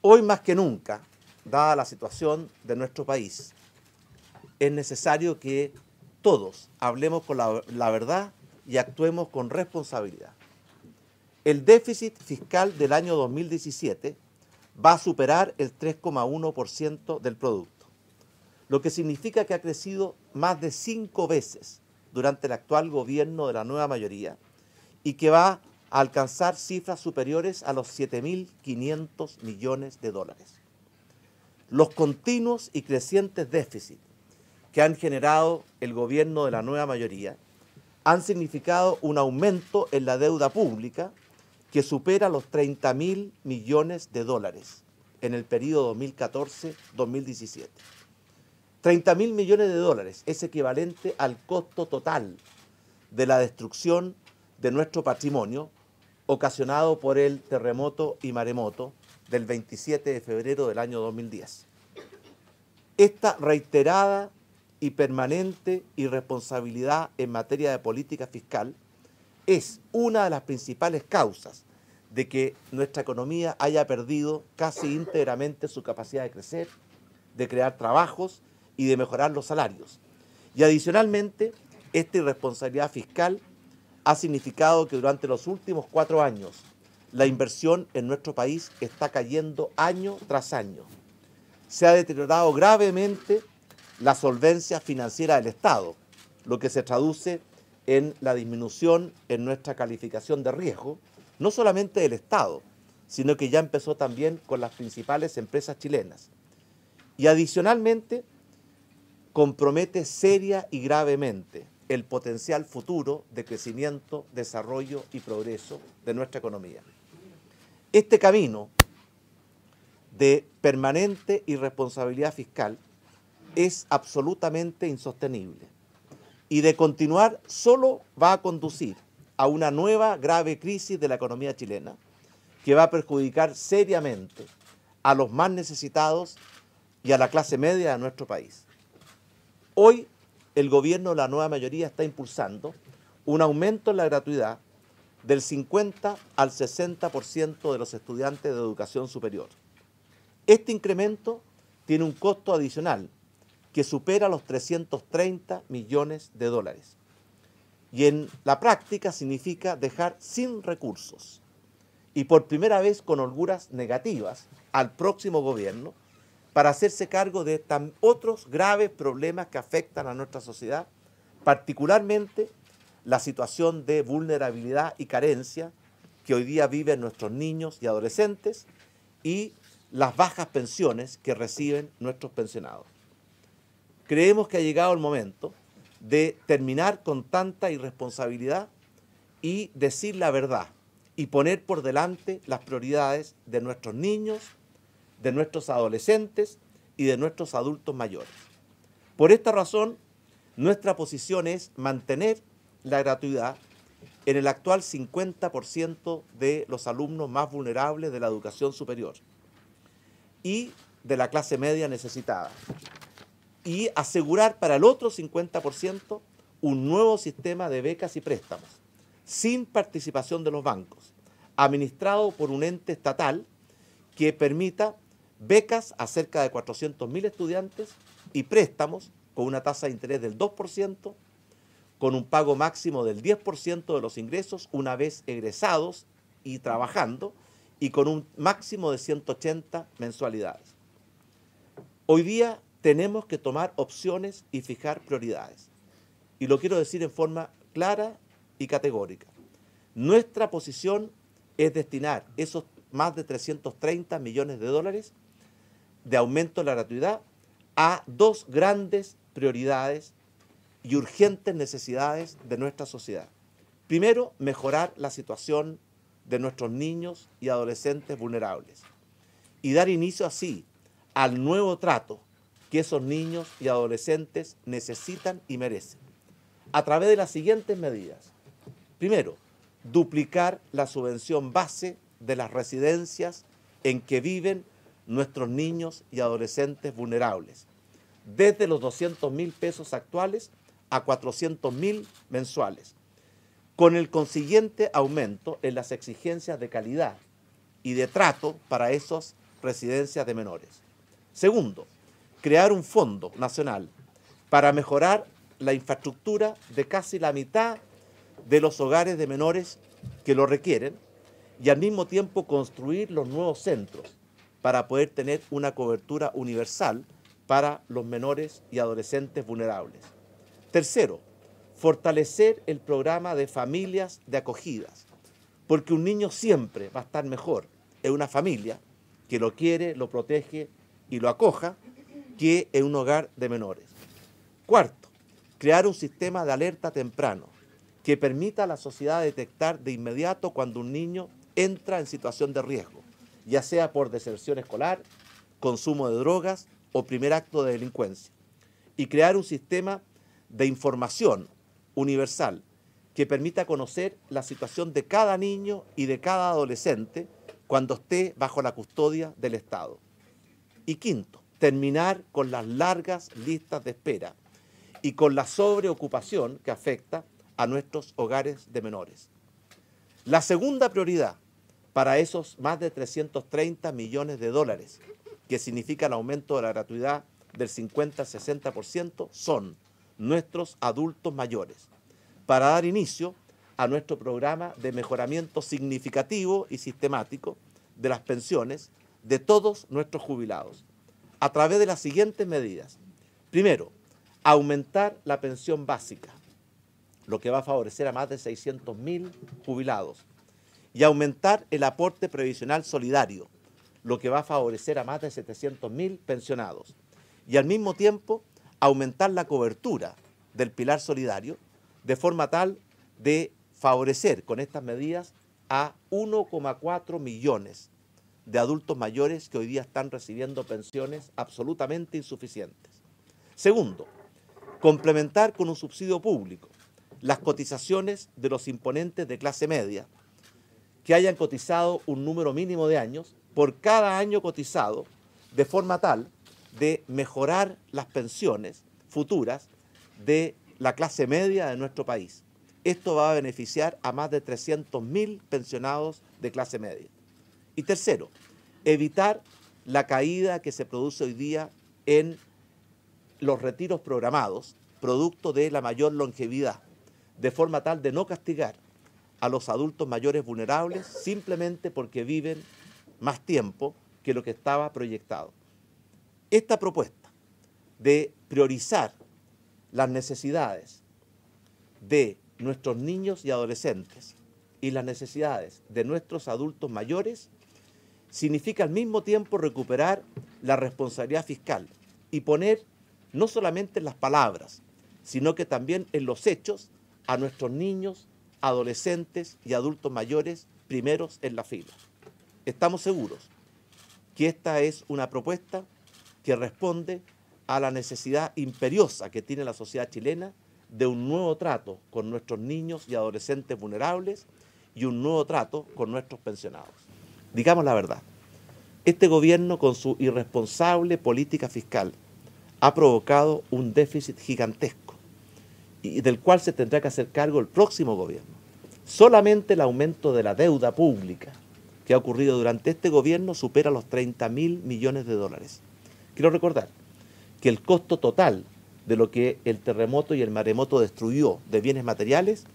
Hoy más que nunca, dada la situación de nuestro país, es necesario que todos hablemos con la verdad y actuemos con responsabilidad. El déficit fiscal del año 2017 va a superar el 3,1% del producto, lo que significa que ha crecido más de 5 veces durante el actual gobierno de la nueva mayoría y que va a alcanzar cifras superiores a los 7.500 millones de dólares. Los continuos y crecientes déficits que han generado el gobierno de la nueva mayoría han significado un aumento en la deuda pública que supera los 30.000 millones de dólares en el periodo 2014-2017. 30.000 millones de dólares es equivalente al costo total de la destrucción de nuestro patrimonio ocasionado por el terremoto y maremoto del 27 de febrero del año 2010. Esta reiterada y permanente irresponsabilidad en materia de política fiscal es una de las principales causas de que nuestra economía haya perdido casi íntegramente su capacidad de crecer, de crear trabajos y de mejorar los salarios. Y adicionalmente, esta irresponsabilidad fiscal ha significado que durante los últimos 4 años la inversión en nuestro país está cayendo año tras año. Se ha deteriorado gravemente la solvencia financiera del Estado, lo que se traduce en la disminución en nuestra calificación de riesgo, no solamente del Estado, sino que ya empezó también con las principales empresas chilenas. Y adicionalmente, compromete seria y gravemente el potencial futuro de crecimiento, desarrollo y progreso de nuestra economía. Este camino de permanente irresponsabilidad fiscal es absolutamente insostenible y de continuar solo va a conducir a una nueva grave crisis de la economía chilena que va a perjudicar seriamente a los más necesitados y a la clase media de nuestro país. Hoy el gobierno de la nueva mayoría está impulsando un aumento en la gratuidad del 50 al 60% de los estudiantes de educación superior. Este incremento tiene un costo adicional que supera los 330 millones de dólares. Y en la práctica significa dejar sin recursos y por primera vez con holguras negativas al próximo gobierno para hacerse cargo de otros graves problemas que afectan a nuestra sociedad, particularmente la situación de vulnerabilidad y carencia que hoy día viven nuestros niños y adolescentes y las bajas pensiones que reciben nuestros pensionados. Creemos que ha llegado el momento de terminar con tanta irresponsabilidad y decir la verdad y poner por delante las prioridades de nuestros niños, de nuestros adolescentes y de nuestros adultos mayores. Por esta razón, nuestra posición es mantener la gratuidad en el actual 50% de los alumnos más vulnerables de la educación superior y de la clase media necesitada, y asegurar para el otro 50% un nuevo sistema de becas y préstamos, sin participación de los bancos, administrado por un ente estatal que permita becas a cerca de 400.000 estudiantes y préstamos con una tasa de interés del 2%, con un pago máximo del 10% de los ingresos una vez egresados y trabajando, y con un máximo de 180 mensualidades. Hoy día tenemos que tomar opciones y fijar prioridades. Y lo quiero decir en forma clara y categórica. Nuestra posición es destinar esos más de 330 millones de dólares de aumento de la gratuidad a 2 grandes prioridades y urgentes necesidades de nuestra sociedad. Primero, mejorar la situación de nuestros niños y adolescentes vulnerables y dar inicio así al nuevo trato que esos niños y adolescentes necesitan y merecen, a través de las siguientes medidas. Primero, duplicar la subvención base de las residencias en que viven nuestros niños y adolescentes vulnerables, desde los 200.000 pesos actuales a 400.000 mensuales, con el consiguiente aumento en las exigencias de calidad y de trato para esos residencias de menores. Segundo, crear un fondo nacional para mejorar la infraestructura de casi la mitad de los hogares de menores que lo requieren y al mismo tiempo construir los nuevos centros para poder tener una cobertura universal para los menores y adolescentes vulnerables. Tercero, fortalecer el programa de familias de acogidas, porque un niño siempre va a estar mejor en una familia que lo quiere, lo protege y lo acoja, que en un hogar de menores. Cuarto, crear un sistema de alerta temprano que permita a la sociedad detectar de inmediato cuando un niño entra en situación de riesgo, ya sea por deserción escolar, consumo de drogas o primer acto de delincuencia. Y crear un sistema de información universal que permita conocer la situación de cada niño y de cada adolescente cuando esté bajo la custodia del Estado. Y quinto, terminar con las largas listas de espera y con la sobreocupación que afecta a nuestros hogares de menores. La segunda prioridad para esos más de 330 millones de dólares, que significa el aumento de la gratuidad del 50 al 60%, son nuestros adultos mayores, para dar inicio a nuestro programa de mejoramiento significativo y sistemático de las pensiones de todos nuestros jubilados, a través de las siguientes medidas. Primero, aumentar la pensión básica, lo que va a favorecer a más de 600.000 jubilados, y aumentar el aporte previsional solidario, lo que va a favorecer a más de 700.000 pensionados, y al mismo tiempo aumentar la cobertura del pilar solidario de forma tal de favorecer con estas medidas a 1,4 millones de adultos mayores que hoy día están recibiendo pensiones absolutamente insuficientes. Segundo, complementar con un subsidio público las cotizaciones de los imponentes de clase media que hayan cotizado un número mínimo de años por cada año cotizado, de forma tal de mejorar las pensiones futuras de la clase media de nuestro país. Esto va a beneficiar a más de 300.000 pensionados de clase media. Y tercero, evitar la caída que se produce hoy día en los retiros programados, producto de la mayor longevidad, de forma tal de no castigar a los adultos mayores vulnerables simplemente porque viven más tiempo que lo que estaba proyectado. Esta propuesta de priorizar las necesidades de nuestros niños y adolescentes y las necesidades de nuestros adultos mayores significa al mismo tiempo recuperar la responsabilidad fiscal y poner no solamente en las palabras, sino que también en los hechos a nuestros niños, adolescentes y adultos mayores primeros en la fila. Estamos seguros que esta es una propuesta que responde a la necesidad imperiosa que tiene la sociedad chilena de un nuevo trato con nuestros niños y adolescentes vulnerables y un nuevo trato con nuestros pensionados. Digamos la verdad, este gobierno con su irresponsable política fiscal ha provocado un déficit gigantesco y del cual se tendrá que hacer cargo el próximo gobierno. Solamente el aumento de la deuda pública que ha ocurrido durante este gobierno supera los 30.000 millones de dólares. Quiero recordar que el costo total de lo que el terremoto y el maremoto destruyó de bienes materiales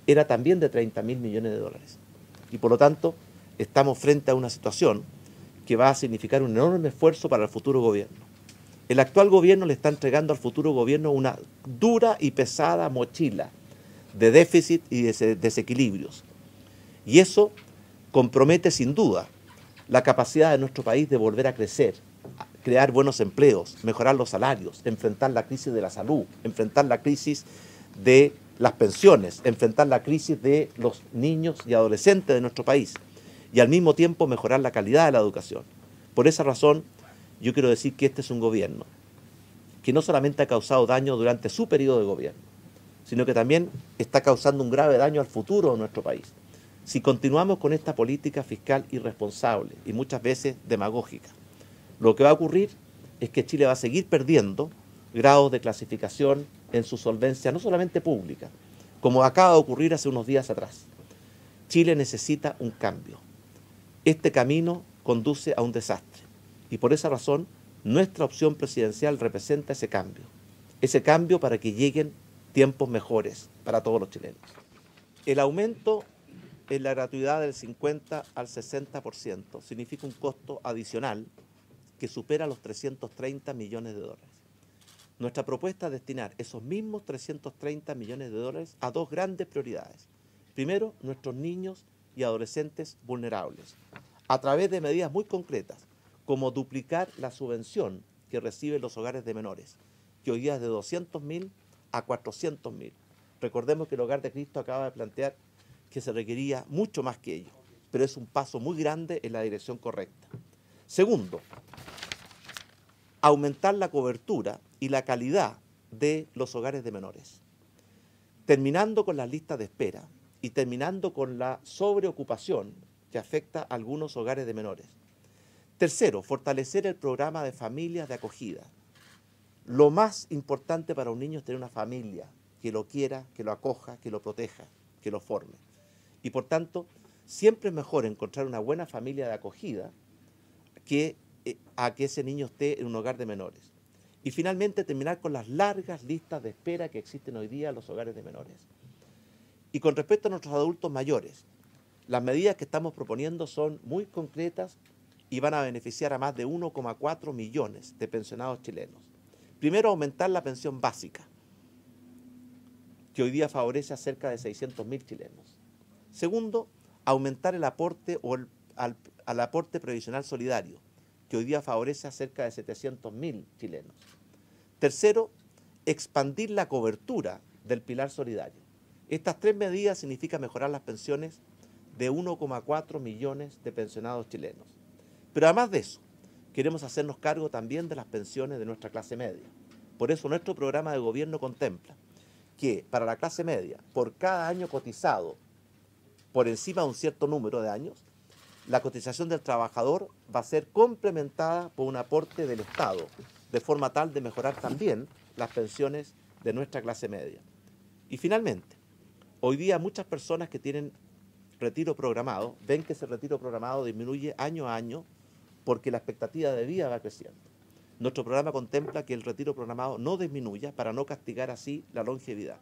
era también de 30.000 millones de dólares. Y por lo tanto, estamos frente a una situación que va a significar un enorme esfuerzo para el futuro gobierno. El actual gobierno le está entregando al futuro gobierno una dura y pesada mochila de déficit y de desequilibrios. Y eso compromete sin duda la capacidad de nuestro país de volver a crecer, crear buenos empleos, mejorar los salarios, enfrentar la crisis de la salud, enfrentar la crisis de las pensiones, enfrentar la crisis de los niños y adolescentes de nuestro país y al mismo tiempo mejorar la calidad de la educación. Por esa razón, yo quiero decir que este es un gobierno que no solamente ha causado daño durante su periodo de gobierno, sino que también está causando un grave daño al futuro de nuestro país. Si continuamos con esta política fiscal irresponsable y muchas veces demagógica, lo que va a ocurrir es que Chile va a seguir perdiendo grados de clasificación en su solvencia, no solamente pública, como acaba de ocurrir hace unos días atrás. Chile necesita un cambio. Este camino conduce a un desastre. Y por esa razón, nuestra opción presidencial representa ese cambio para que lleguen tiempos mejores para todos los chilenos. El aumento en la gratuidad del 50 al 60% significa un costo adicional que supera los 330 millones de dólares. Nuestra propuesta es destinar esos mismos 330 millones de dólares a dos grandes prioridades. Primero, nuestros niños y adolescentes vulnerables, a través de medidas muy concretas, como duplicar la subvención que reciben los hogares de menores, que hoy día es de 200.000 a 400.000. Recordemos que el Hogar de Cristo acaba de plantear que se requería mucho más que ello, pero es un paso muy grande en la dirección correcta. Segundo, aumentar la cobertura y la calidad de los hogares de menores, terminando con las listas de espera y terminando con la sobreocupación que afecta a algunos hogares de menores. Tercero, fortalecer el programa de familias de acogida. Lo más importante para un niño es tener una familia que lo quiera, que lo acoja, que lo proteja, que lo forme. Y por tanto, siempre es mejor encontrar una buena familia de acogida que a que ese niño esté en un hogar de menores. Y finalmente terminar con las largas listas de espera que existen hoy día en los hogares de menores. Y con respecto a nuestros adultos mayores, las medidas que estamos proponiendo son muy concretas y van a beneficiar a más de 1,4 millones de pensionados chilenos. Primero, aumentar la pensión básica, que hoy día favorece a cerca de 600.000 chilenos. Segundo, aumentar el aporte al aporte previsional solidario, que hoy día favorece a cerca de 700.000 chilenos. Tercero, expandir la cobertura del pilar solidario. Estas tres medidas significan mejorar las pensiones de 1,4 millones de pensionados chilenos. Pero además de eso, queremos hacernos cargo también de las pensiones de nuestra clase media. Por eso nuestro programa de gobierno contempla que para la clase media, por cada año cotizado, por encima de un cierto número de años, la cotización del trabajador va a ser complementada por un aporte del Estado, de forma tal de mejorar también las pensiones de nuestra clase media. Y finalmente, hoy día muchas personas que tienen retiro programado, ven que ese retiro programado disminuye año a año porque la expectativa de vida va creciendo. Nuestro programa contempla que el retiro programado no disminuya para no castigar así la longevidad.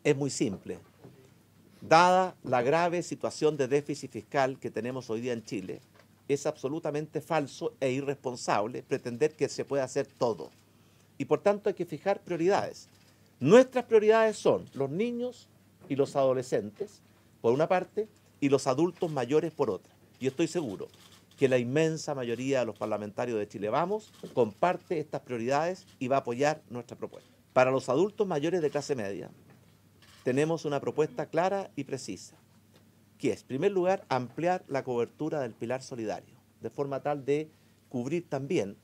Es muy simple. Dada la grave situación de déficit fiscal que tenemos hoy día en Chile, es absolutamente falso e irresponsable pretender que se puede hacer todo. Y por tanto hay que fijar prioridades. Nuestras prioridades son los niños y los adolescentes, por una parte, y los adultos mayores por otra. Y estoy seguro que la inmensa mayoría de los parlamentarios de Chile Vamos comparte estas prioridades y va a apoyar nuestra propuesta. Para los adultos mayores de clase media, tenemos una propuesta clara y precisa, que es, en primer lugar, ampliar la cobertura del pilar solidario, de forma tal de cubrir también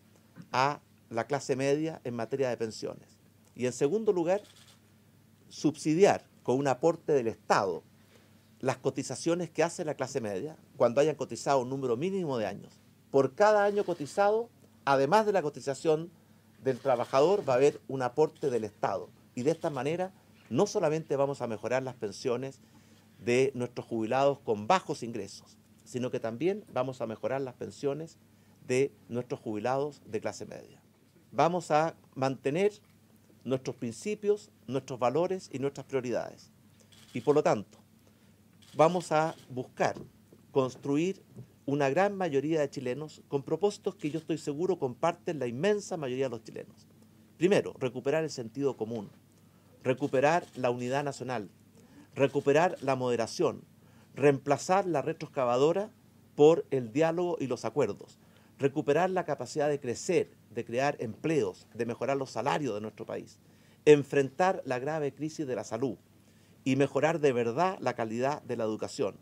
a la clase media en materia de pensiones. Y en segundo lugar, subsidiar con un aporte del Estado las cotizaciones que hace la clase media cuando hayan cotizado un número mínimo de años. Por cada año cotizado, además de la cotización del trabajador, va a haber un aporte del Estado. Y de esta manera, no solamente vamos a mejorar las pensiones de nuestros jubilados con bajos ingresos, sino que también vamos a mejorar las pensiones de nuestros jubilados de clase media. Vamos a mantener nuestros principios, nuestros valores y nuestras prioridades. Y por lo tanto, vamos a buscar construir una gran mayoría de chilenos con propósitos que yo estoy seguro comparten la inmensa mayoría de los chilenos. Primero, recuperar el sentido común, recuperar la unidad nacional, recuperar la moderación, reemplazar la retroexcavadora por el diálogo y los acuerdos, recuperar la capacidad de crecer, de crear empleos, de mejorar los salarios de nuestro país, enfrentar la grave crisis de la salud y mejorar de verdad la calidad de la educación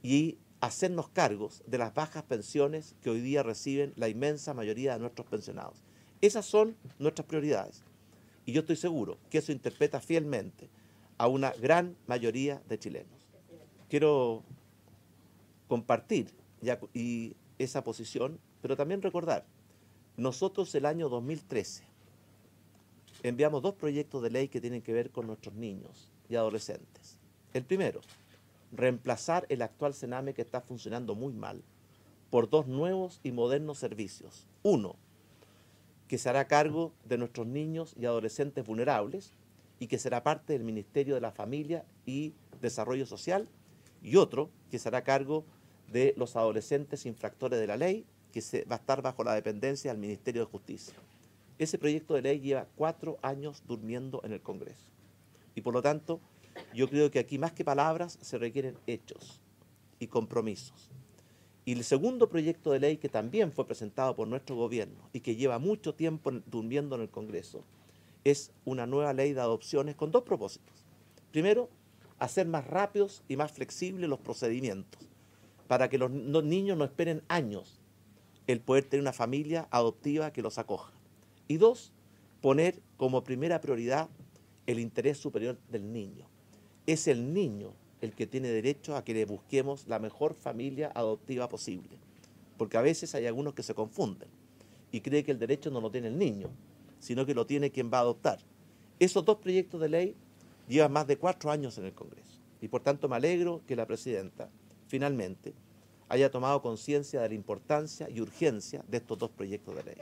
y hacernos cargos de las bajas pensiones que hoy día reciben la inmensa mayoría de nuestros pensionados. Esas son nuestras prioridades. Y yo estoy seguro que eso interpreta fielmente a una gran mayoría de chilenos. Quiero compartir esa posición, pero también recordar, nosotros el año 2013 enviamos dos proyectos de ley que tienen que ver con nuestros niños y adolescentes. El primero, reemplazar el actual Sename que está funcionando muy mal por dos nuevos y modernos servicios. Uno, que se hará cargo de nuestros niños y adolescentes vulnerables y que será parte del Ministerio de la Familia y Desarrollo Social, y otro que se hará cargo de los adolescentes infractores de la ley, que va a estar bajo la dependencia del Ministerio de Justicia. Ese proyecto de ley lleva 4 años durmiendo en el Congreso. Y por lo tanto, yo creo que aquí más que palabras se requieren hechos y compromisos. Y el segundo proyecto de ley que también fue presentado por nuestro gobierno y que lleva mucho tiempo durmiendo en el Congreso es una nueva ley de adopciones con dos propósitos. Primero, hacer más rápidos y más flexibles los procedimientos para que los niños no esperen años el poder tener una familia adoptiva que los acoja. Y dos, poner como primera prioridad el interés superior del niño. Es el niño el que tiene derecho a que le busquemos la mejor familia adoptiva posible. Porque a veces hay algunos que se confunden y creen que el derecho no lo tiene el niño, sino que lo tiene quien va a adoptar. Esos dos proyectos de ley llevan más de 4 años en el Congreso. Y por tanto me alegro que la presidenta finalmente haya tomado conciencia de la importancia y urgencia de estos dos proyectos de ley.